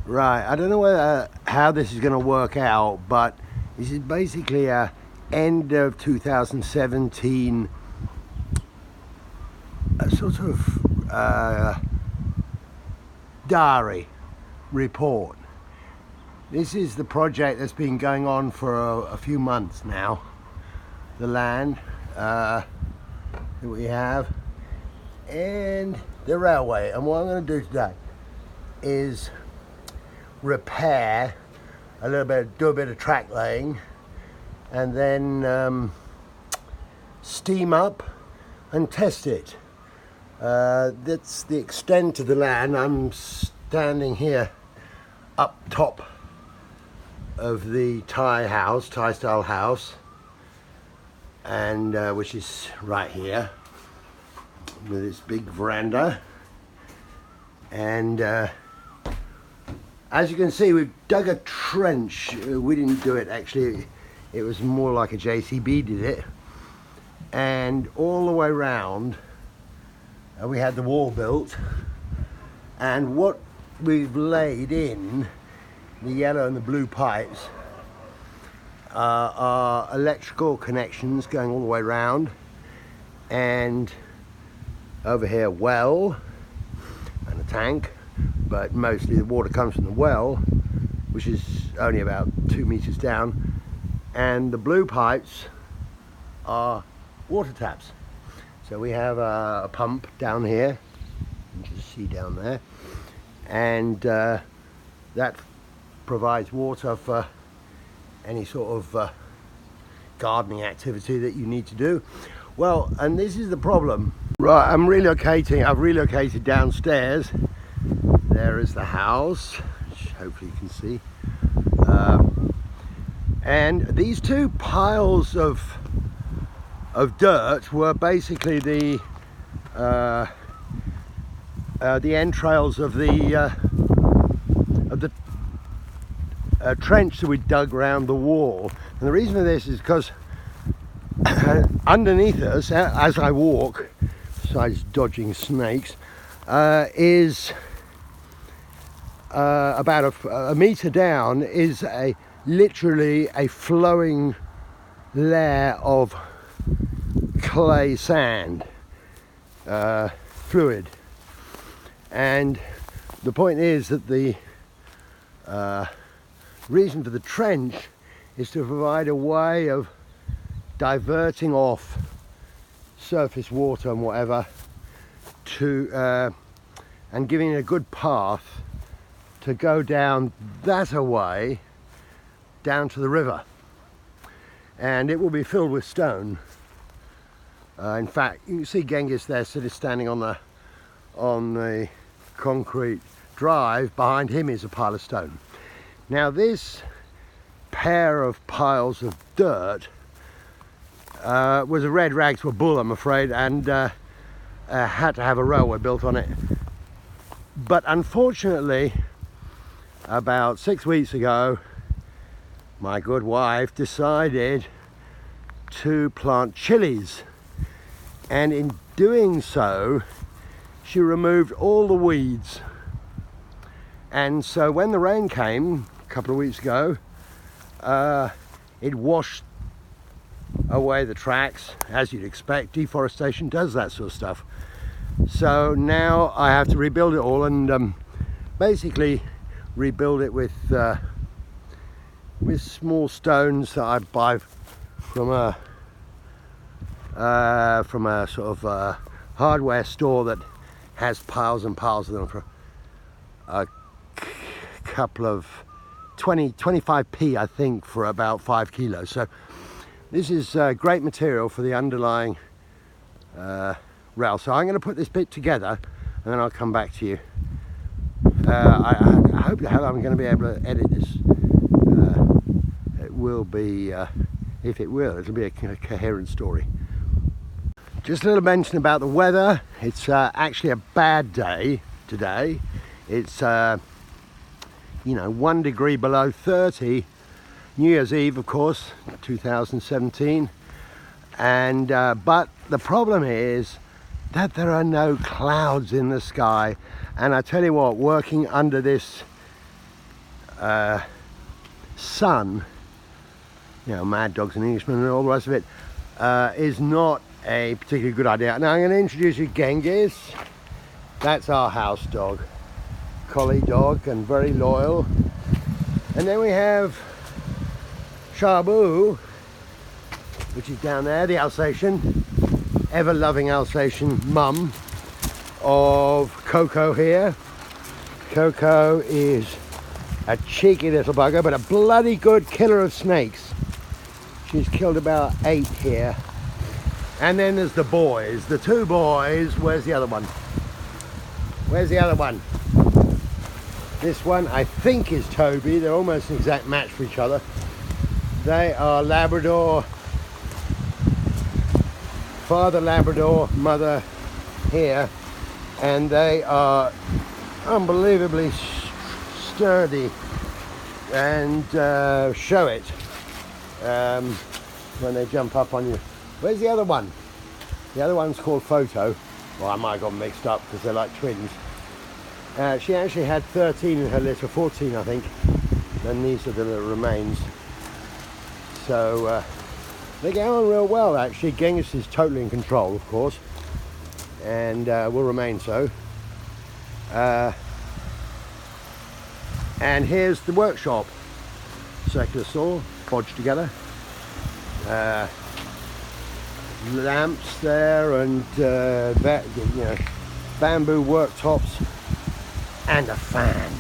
Right, I don't know how this is going to work out, but this is basically a end of 2017 a sort of diary report. This is the project that's been going on for a few months now. The land that we have and the railway. And what I'm going to do today is repair a little bit, do a bit of track laying, and then steam up and test it. That's the extent of the land. I'm standing here up top of the Thai style house, and which is right here with its big veranda. And as you can see, we've dug a trench. We didn't do it actually, it was more like a JCB did it, and all the way round we had the wall built. And what we've laid in, the yellow and the blue pipes, are electrical connections going all the way round, and over here well and a tank, but mostly the water comes from the well, which is only about 2 meters down, and the blue pipes are water taps. So we have a pump down here, you can see down there, and that provides water for any sort of gardening activity that you need to do. Well, and this is the problem. Right, I've relocated downstairs. There is the house, which hopefully you can see. And these two piles of dirt were basically the entrails of the trench that we dug around the wall. And the reason for this is because underneath us, as I walk, besides dodging snakes, is about a meter down is literally a flowing layer of clay sand fluid. And the point is that the reason for the trench is to provide a way of diverting off surface water and whatever to and giving it a good path to go down that away down to the river, and it will be filled with stone. In fact, you can see Genghis there standing on the concrete drive. Behind him is a pile of stone. Now this pair of piles of dirt was a red rag to a bull, I'm afraid, and had to have a railway built on it. But unfortunately, about 6 weeks ago, my good wife decided to plant chilies, and in doing so she removed all the weeds. And so when the rain came a couple of weeks ago, it washed away the tracks, as you'd expect. Deforestation does that sort of stuff. So now I have to rebuild it all, and basically rebuild it with small stones that I buy from a sort of hardware store that has piles and piles of them for a couple of 25p, I think, for about 5 kilos. So this is great material for the underlying rail. So I'm going to put this bit together and then I'll come back to you. I hope I'm going to be able to edit this. It will be, if it will, it'll be a coherent story. Just a little mention about the weather. It's actually a bad day today. It's 1 degree below 30. New Year's Eve, of course, 2017. And but the problem is that there are no clouds in the sky. And I tell you what, working under this son, you know, Mad Dog's an Englishman and all the rest of it, is not a particularly good idea. Now I'm going to introduce you Genghis. That's our house dog, collie dog, and very loyal. And then we have Shabu, which is down there, the Alsatian, ever-loving Alsatian mum of Coco here. Coco is a cheeky little bugger, but a bloody good killer of snakes. She's killed about 8 here. And then there's the boys, the 2 boys. Where's the other one? Where's the other one? This one I think is Toby. They're almost an exact match for each other. They are Labrador, father Labrador, mother here, and they are unbelievably sturdy and show it when they jump up on you. Where's the other one? The other one's called Photo. Well, I might have got mixed up because they're like twins. She actually had 13 in her litter, 14 I think, and these are the little remains. So they get on real well actually. Genghis is totally in control, of course, and will remain so. And here's the workshop. Circular saw, bodged together. Lamps there, and bamboo worktops, and a fan.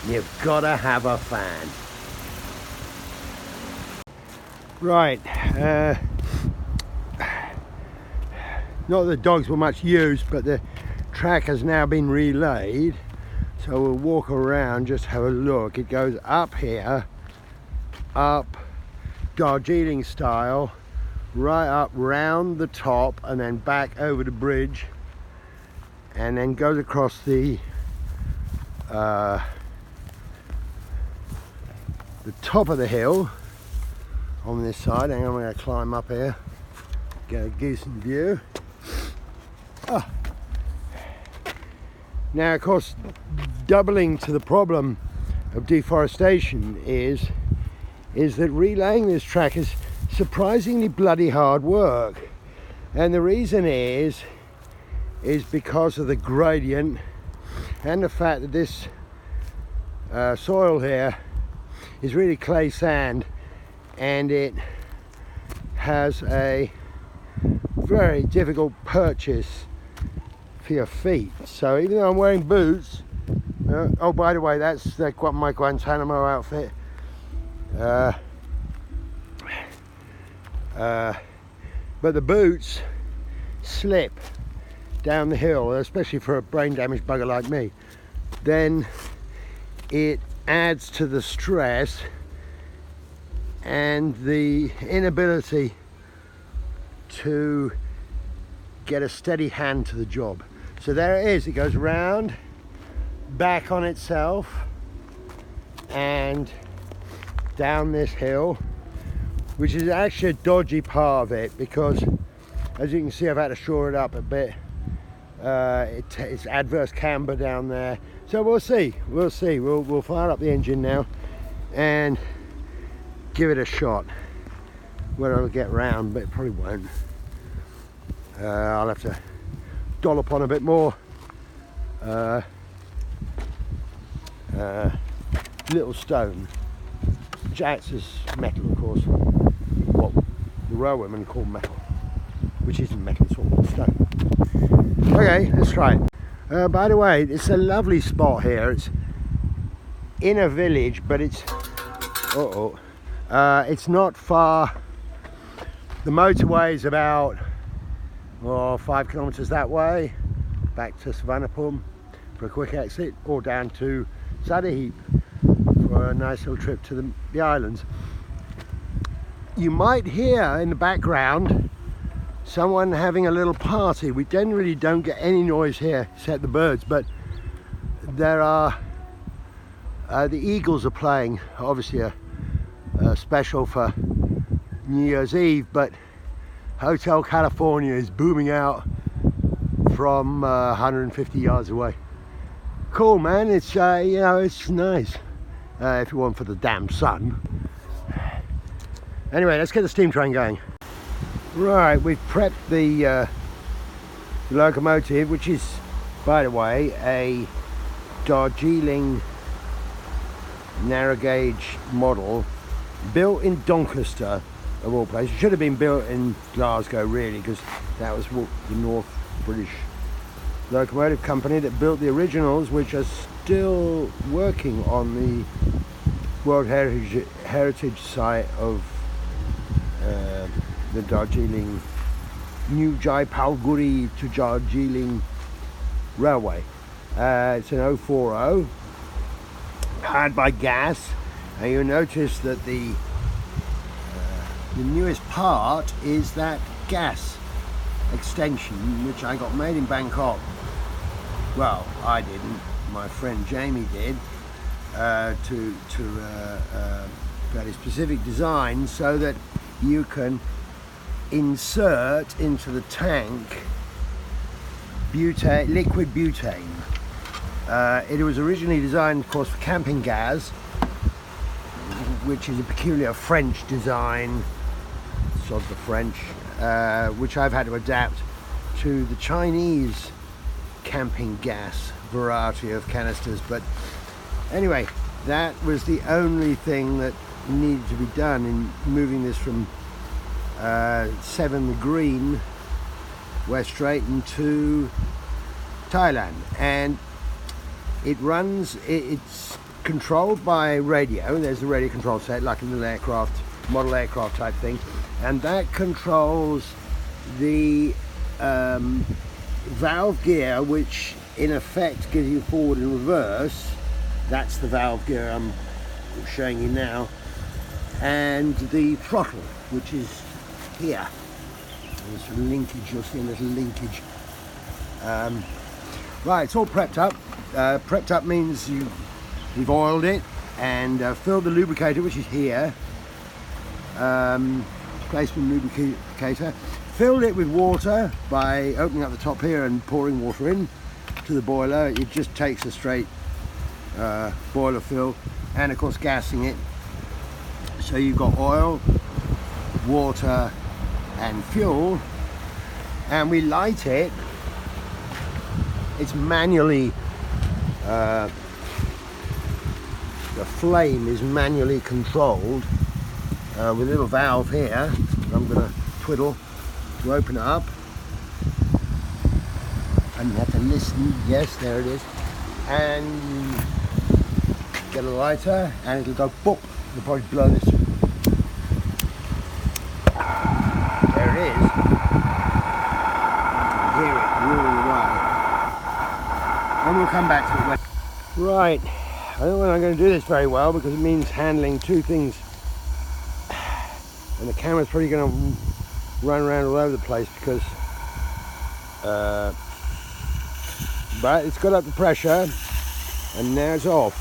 You've got to have a fan. Right, not that the dogs were much used, but the track has now been relaid, so we'll walk around, just have a look. It goes up here, up Darjeeling style, right up round the top, and then back over the bridge, and then goes across the top of the hill on this side. Hang on, I'm going to climb up here, get a decent view. Oh. Now, of course, doubling to the problem of deforestation is that relaying this track is surprisingly bloody hard work, and the reason is because of the gradient and the fact that this soil here is really clay sand, and it has a very difficult purchase for your feet. So even though I'm wearing boots, oh, by the way, that's my Guantanamo outfit. But the boots slip down the hill, especially for a brain damaged bugger like me. Then it adds to the stress and the inability to get a steady hand to the job. So there it is, it goes round, back on itself, and down this hill, which is actually a dodgy part of it, because as you can see I've had to shore it up a bit. It's adverse camber down there, so we'll see. We'll fire up the engine now and give it a shot. Whether it'll get round, but it probably won't. I'll have to dollop on a bit more little stone, which acts as metal, of course, what the railwaymen call metal, which isn't metal, it's all stone. Okay, let's try it. By the way, it's a lovely spot here. It's in a village, but it's it's not far. The motorway is about 5 kilometres that way, back to Savannapur for a quick exit, or down to Sadaheep for a nice little trip to the islands. You might hear in the background someone having a little party. We generally don't get any noise here except the birds, but there are the Eagles are playing, obviously a special for New Year's Eve, but Hotel California is booming out from 150 yards away. Cool, man. It's you know, it's nice. if it weren't for the damn sun. Anyway, let's get the steam train going. Right, we've prepped the locomotive, which is, by the way, a Darjeeling narrow gauge model built in Doncaster of all places. It should have been built in Glasgow really, because that was what the North British Locomotive Company that built the originals, which are still working on the World Heritage site of the Darjeeling, New Jaipalguri to Darjeeling Railway. It's an 040 powered by gas, and you'll notice that the newest part is that gas extension, which I got made in Bangkok. Well, I didn't, my friend Jamie did, to very specific design, so that you can insert into the tank liquid butane. It was originally designed, of course, for camping gas, which is a peculiar French design, sort of the French, which I've had to adapt to the Chinese camping gas variety of canisters. But anyway, that was the only thing that needed to be done in moving this from 7 the Green, West Drayton, to Thailand. And it runs, it's controlled by radio. There's the radio control set, like a little aircraft, model aircraft type thing, and that controls the valve gear, which in effect gives you forward and reverse. That's the valve gear I'm showing you now, and the throttle, which is here. There's a linkage, you'll see a little linkage. Right, it's all prepped up. Prepped up means you've oiled it and filled the lubricator, which is here. Replacement lubricator. Filled it with water by opening up the top here and pouring water in to the boiler. It just takes a straight boiler fill, and of course gassing it. So you've got oil, water and fuel, and we light it. It's manually, the flame is manually controlled with a little valve here. I'm going to twiddle to open it up, and you have to listen. Yes, there it is. And get a lighter and it'll go boop. You'll probably blow this. There it is. You can hear it roaring away. And we'll come back to it. Right, I don't know when I'm going to do this very well, because it means handling two things, and the camera's probably going to run around all over the place, because but it's got up the pressure and now it's off.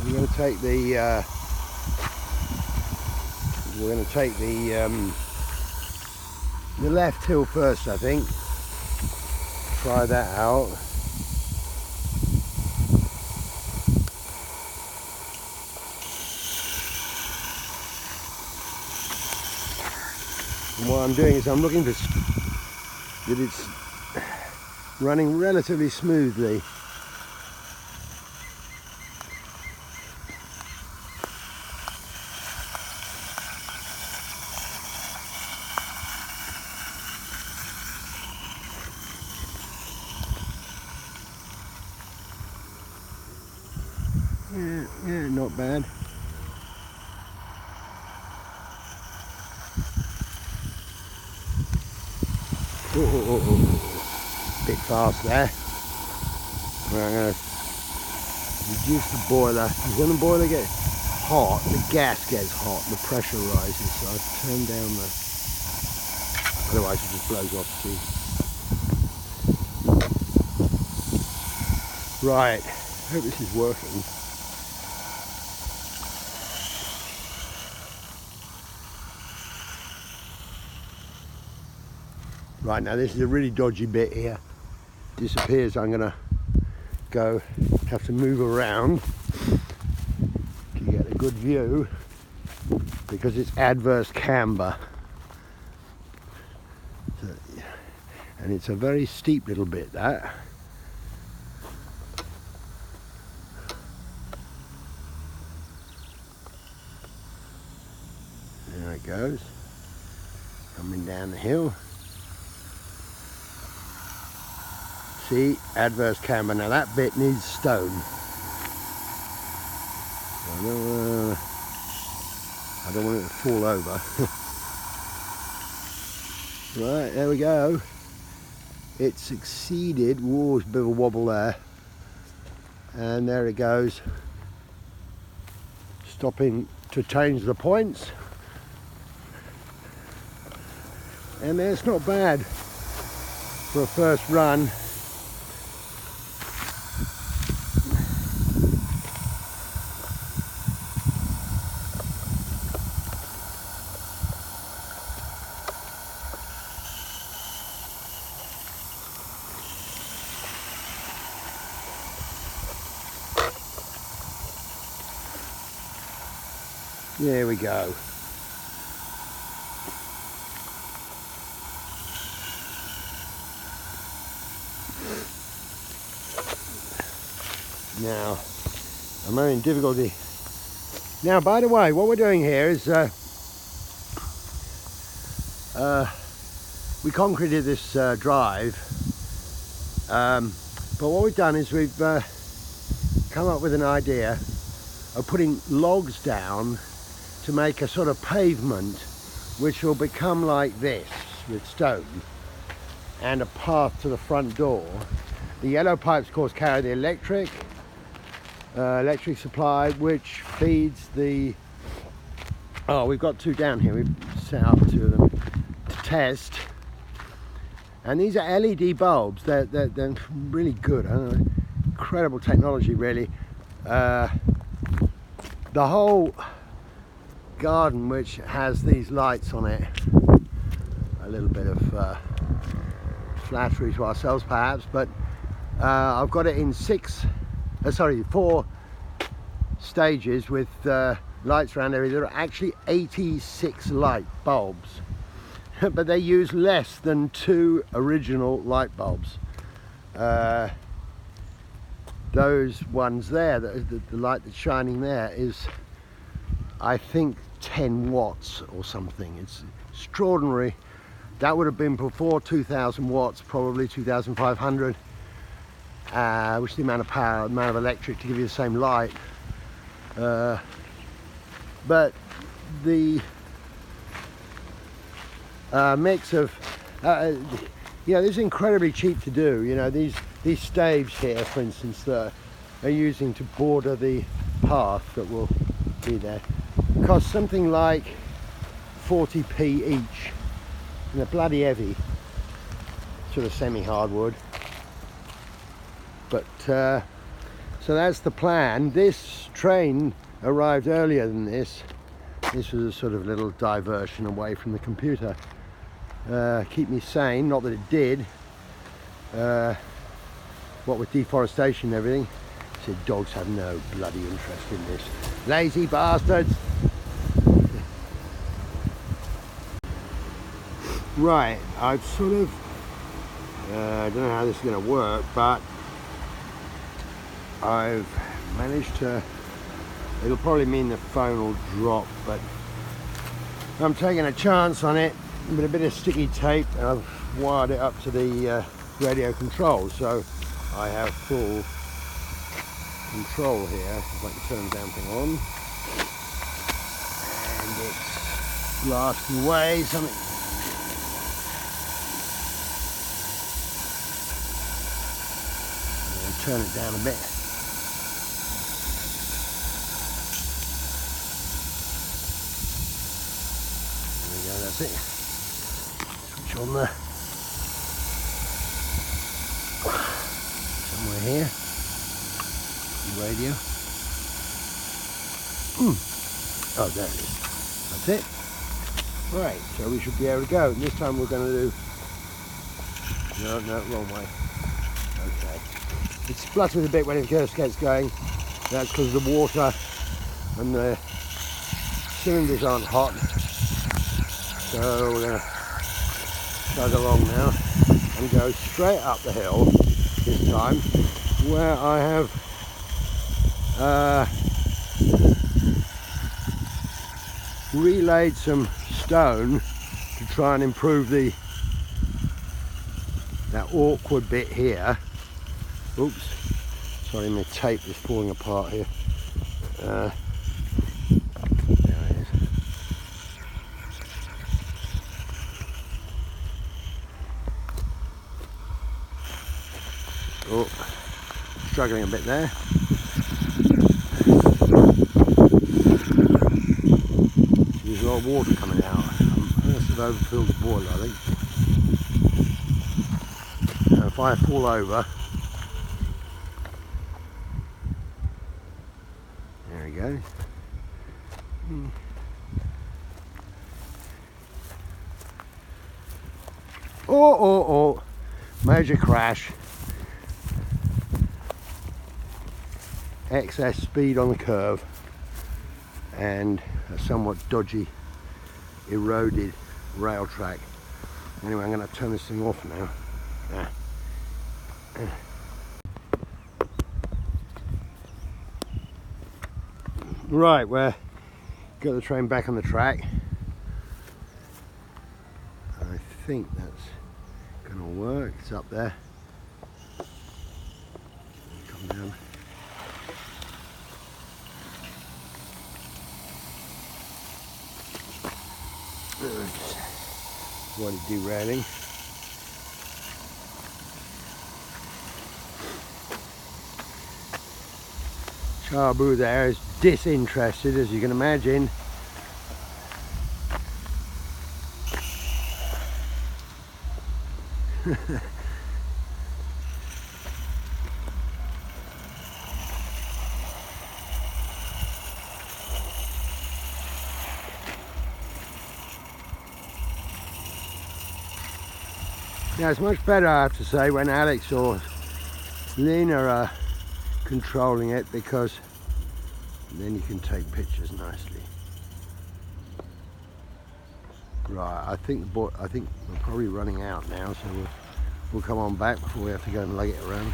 We're going to take the left hill first, I think. Try that out. And what I'm doing is I'm looking for that it's running relatively smoothly. Yeah, not bad. Bit fast there. Right, I'm going to reduce the boiler. When the boiler gets hot, the gas gets hot, the pressure rises, so I turn down the, otherwise it just blows off the. Right, I hope this is working. Right, now this is a really dodgy bit here. Disappears. I'm going to have to move around to get a good view because it's adverse camber. So, and it's a very steep little bit, that. There it goes, coming down the hill. See, adverse camber. Now that bit needs stone. I don't want it to fall over. Right, there we go. It succeeded. Whoa, there's a bit of a wobble there. And there it goes. Stopping to change the points. And that's not bad for a first run. There we go. Now, I'm having difficulty. Now, by the way, what we're doing here is we concreted this drive, but what we've done is we've come up with an idea of putting logs down to make a sort of pavement which will become like this with stone and a path to the front door. The yellow pipes, of course, carry the electric supply, which feeds the... Oh, we've got two down here. We've set up two of them to test. And these are LED bulbs. They're really good. I don't know, incredible technology, really. The whole garden, which has these lights on it, a little bit of flattery to ourselves perhaps, but I've got it in 4 stages with lights around everywhere. There are actually 86 light bulbs, but they use less than 2 original light bulbs. Those ones there, the light that's shining there is, I think, 10 watts or something. It's extraordinary. That would have been before 2000 watts, probably 2500, which is the amount of power, amount of electric to give you the same light. But the mix of, you know, this is incredibly cheap to do. You know, these staves here, for instance, that are using to border the path that will be there, cost something like 40p each, and they're bloody heavy, sort of semi-hardwood. But so that's the plan. This train arrived earlier than this. This was a sort of little diversion away from the computer. Keep me sane, not that it did. What with deforestation and everything. Said dogs have no bloody interest in this. Lazy bastards! Right, I've sort of, I don't know how this is going to work, but I've managed to, it'll probably mean the phone will drop, but I'm taking a chance on it with a bit of sticky tape, and I've wired it up to the radio control, so I have full control here. If I can turn the damn thing on, and it's blasting away something. Turn it down a bit. There we go, that's it. Switch on the somewhere here. Radio. Oh, there it is. That's it. Right, so we should be able to go. And this time we're going to do... No, wrong way. Okay. It splutters a bit when it first gets going. That's because the water and the cylinders aren't hot. So we're going to chug along now and go straight up the hill this time, where I have relayed some stone to try and improve that awkward bit here. Oops, sorry, my tape is falling apart here. There it is. Oh, struggling a bit there. There's a lot of water coming out. I must have overfilled the boiler, I think. Now if I fall over, there we go. Oh, major crash. Excess speed on the curve and a somewhat dodgy, eroded rail track. Anyway, I'm going to turn this thing off now. Right, we're got the train back on the track. I think that's going to work. It's up there. Come down. Avoid derailing. Chabu there is disinterested, as you can imagine. Now it's much better, I have to say, when Alex or Lena are controlling it, because then you can take pictures nicely. Right, I think we're probably running out now, so we'll come on back before we have to go and lug it around.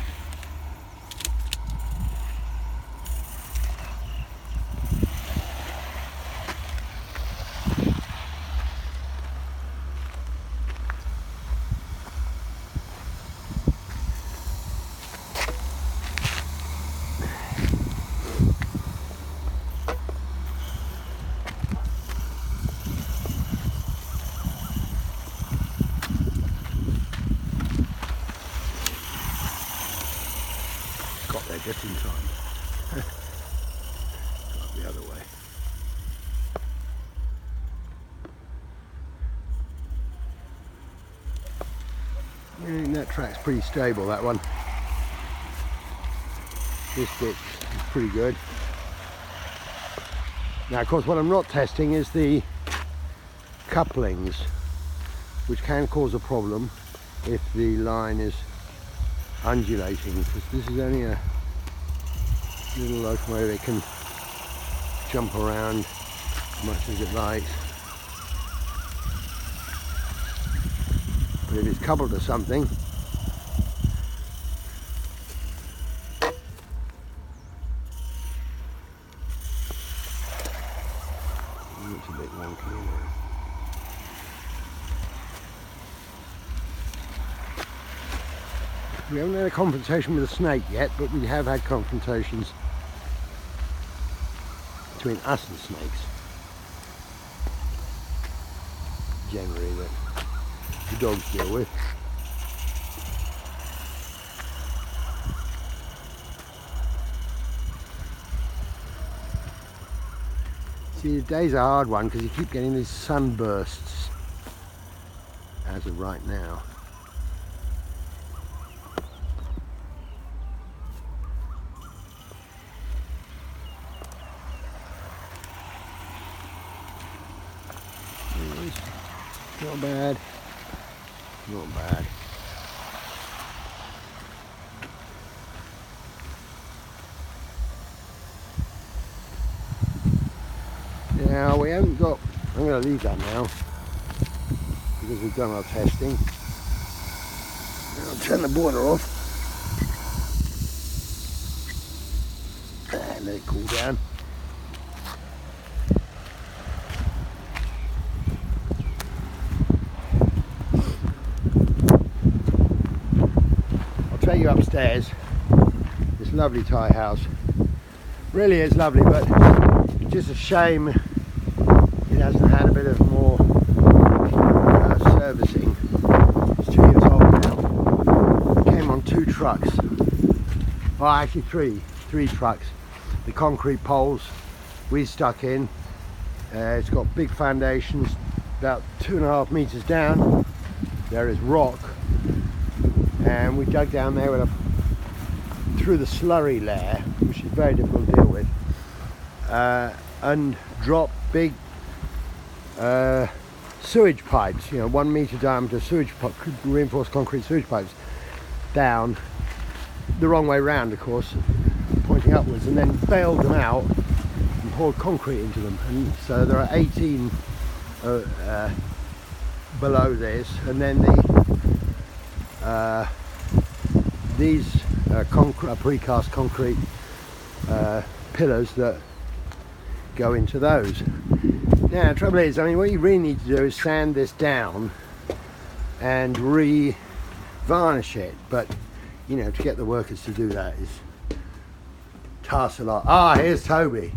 Got there just in time. Got the other way. Yeah, that track's pretty stable, that one. This bit is pretty good. Now, of course, what I'm not testing is the couplings, which can cause a problem if the line is undulating, because this is only a little locomotive. It can jump around as much as it likes, but if it's coupled to something, it's a bit wonky. We haven't had a confrontation with a snake yet, but we have had confrontations between us and snakes. Generally, that the dogs deal with. See, the day's a hard one because you keep getting these sunbursts, as of right now. Not bad, not bad. Now we haven't got, I'm going to leave that now because we've done our testing. I'll turn the boiler off and let it cool down. I'll take you upstairs. This lovely Thai house really is lovely, but it's just a shame it hasn't had a bit of more servicing. It's 2 years old now. It came on 2 trucks. Well, actually three trucks. The concrete poles we stuck in. It's got big foundations, about 2.5 meters down. There is rock, and we dug down there with through the slurry layer, which is very difficult to deal with, and dropped big sewage pipes, 1 meter diameter reinforced concrete sewage pipes down the wrong way round, of course, pointing upwards, and then bailed them out and poured concrete into them. And so there are 18 below this, and then these precast concrete pillars that go into those. Now, the trouble is, what you really need to do is sand this down and re-varnish it, but to get the workers to do that is task a lot. Here's Toby.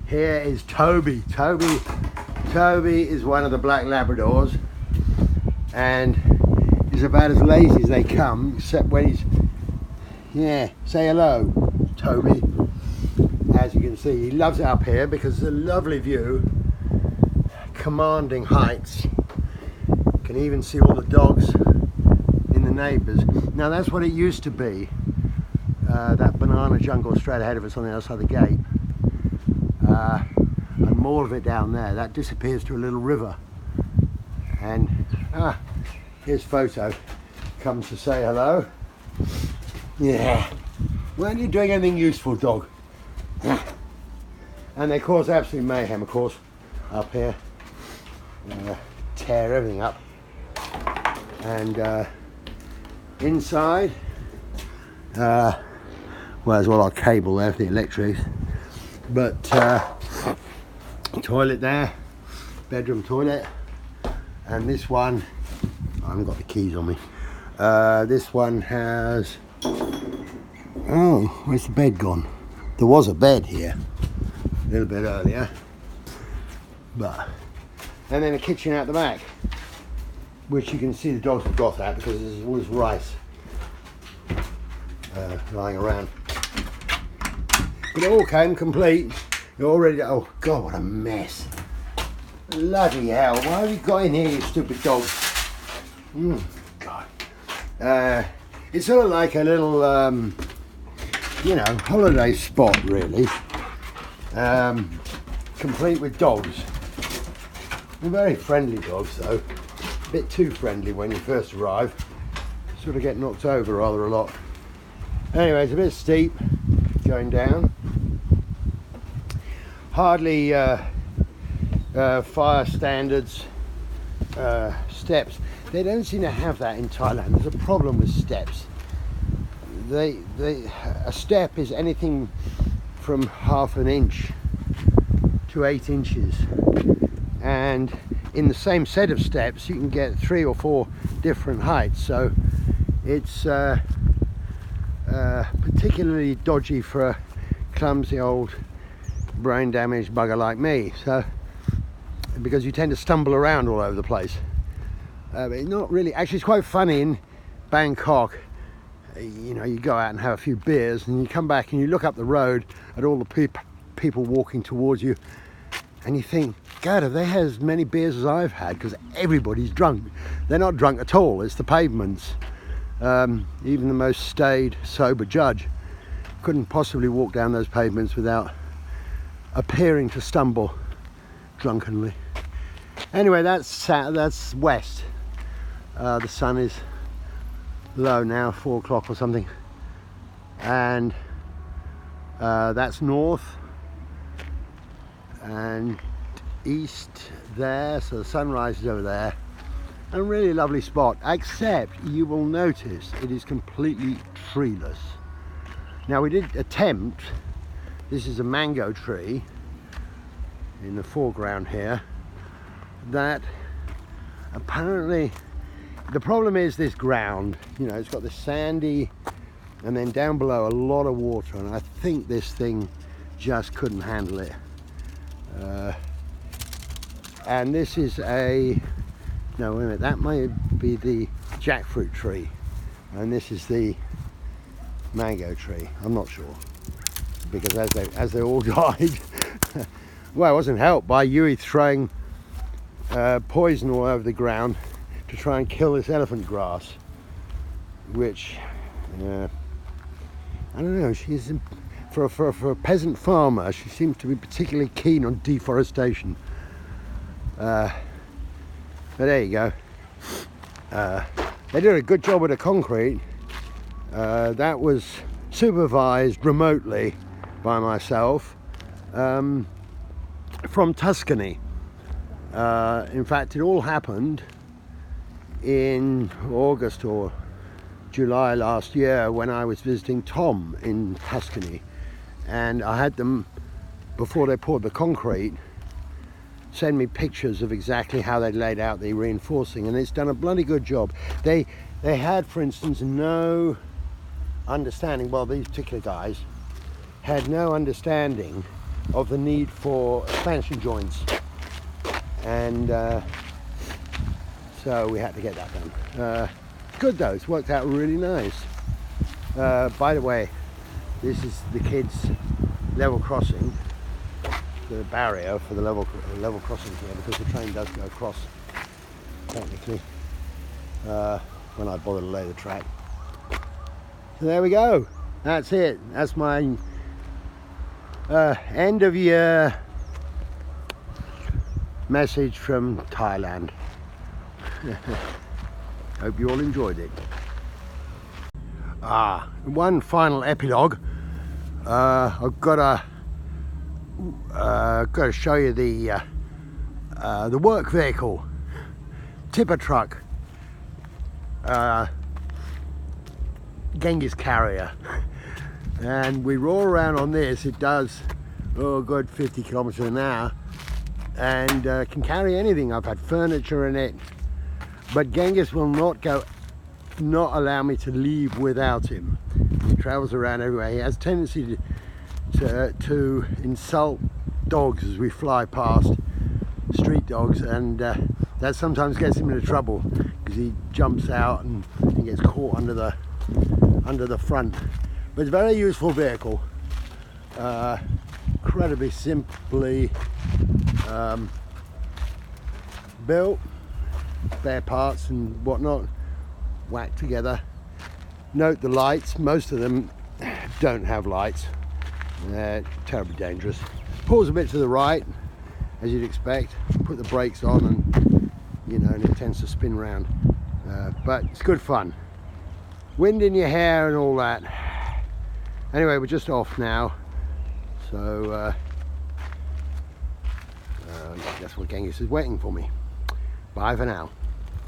Here is Toby. Toby is one of the black Labradors, and he's about as lazy as they come, except when he's, say hello, Toby. As you can see, he loves it up here because it's a lovely view, commanding heights. You can even see all the dogs in the neighbours. Now that's what it used to be, that banana jungle straight ahead of us on the other side of the gate, and more of it down there. That disappears to a little river, and here's Photo, comes to say hello. Yeah, weren't you doing anything useful, dog? And they cause absolute mayhem, of course, up here. Tear everything up. And inside, well, there's all our cable there for the electrics. But toilet there, bedroom toilet. And this one, I haven't got the keys on me. This one has, where's the bed gone? There was a bed here a little bit earlier, and then a kitchen out the back, which you can see the dogs have got at because there's always rice lying around. But it all came complete. You're already, oh God, what a mess. Bloody hell, why have you got in here, you stupid dog? God. It's sort of like a little holiday spot, really, complete with dogs. They're very friendly dogs, though. A bit too friendly when you first arrive. Sort of get knocked over rather a lot. Anyway, it's a bit steep going down. Hardly fire standards steps. They don't seem to have that in Thailand. There's a problem with steps. A step is anything from 1/2 inch to 8 inches, and in the same set of steps you can get 3 or 4 different heights, so it's particularly dodgy for a clumsy old brain damaged bugger like me, so because you tend to stumble around all over the place. But not really. Actually, it's quite funny in Bangkok. You go out and have a few beers, and you come back and you look up the road at all the people walking towards you, and you think, God, have they had as many beers as I've had? Because everybody's drunk. They're not drunk at all. It's the pavements. Even the most staid, sober judge couldn't possibly walk down those pavements without appearing to stumble drunkenly. Anyway, that's west. The sun is low now, 4 o'clock or something, and that's north, and east there, so the sunrise is over there. And a really lovely spot, except you will notice it is completely treeless. Now we did attempt, this is a mango tree in the foreground here, that apparently, the problem is this ground, you know, it's got this sandy and then down below a lot of water, and I think this thing just couldn't handle it. And this is a, no wait a minute, that might be the jackfruit tree, and this is the mango tree. I'm not sure, because as they all died, well, I wasn't helped by Yui throwing poison all over the ground to try and kill this elephant grass, which I don't know, she's for a peasant farmer, she seems to be particularly keen on deforestation. But there you go. They did a good job with the concrete. That was supervised remotely by myself from Tuscany. In fact, it all happened in August or July last year when I was visiting Tom in Tuscany, and I had them, before they poured the concrete, send me pictures of exactly how they laid out the reinforcing, and it's done a bloody good job. They had, for instance, no understanding, well, these particular guys had no understanding of the need for expansion joints, and so we had to get that done. Good though, it's worked out really nice. By the way, this is the kids' level crossing, the barrier for the level crossing here, because the train does go across technically when I bother to lay the track. So there we go, that's it. That's my end of year message from Thailand. Hope you all enjoyed it. One final epilogue. I've got to show you the work vehicle, tipper truck, Genghis carrier, and we roll around on this. It does a good 50 kilometers an hour, and can carry anything. I've had furniture in it, but Genghis will not allow me to leave without him. He travels around everywhere. He has a tendency to insult dogs as we fly past, street dogs, and that sometimes gets him into trouble because he jumps out and he gets caught under the front. But it's a very useful vehicle, incredibly simply built, spare parts and whatnot whacked together. Note the lights, most of them don't have lights. They're terribly dangerous. Pulls a bit to the right, as you'd expect. Put the brakes on, and you know, and it tends to spin round. But it's good fun. Wind in your hair and all that. Anyway, we're just off now, so that's what Genghis is waiting for me. Bye for now.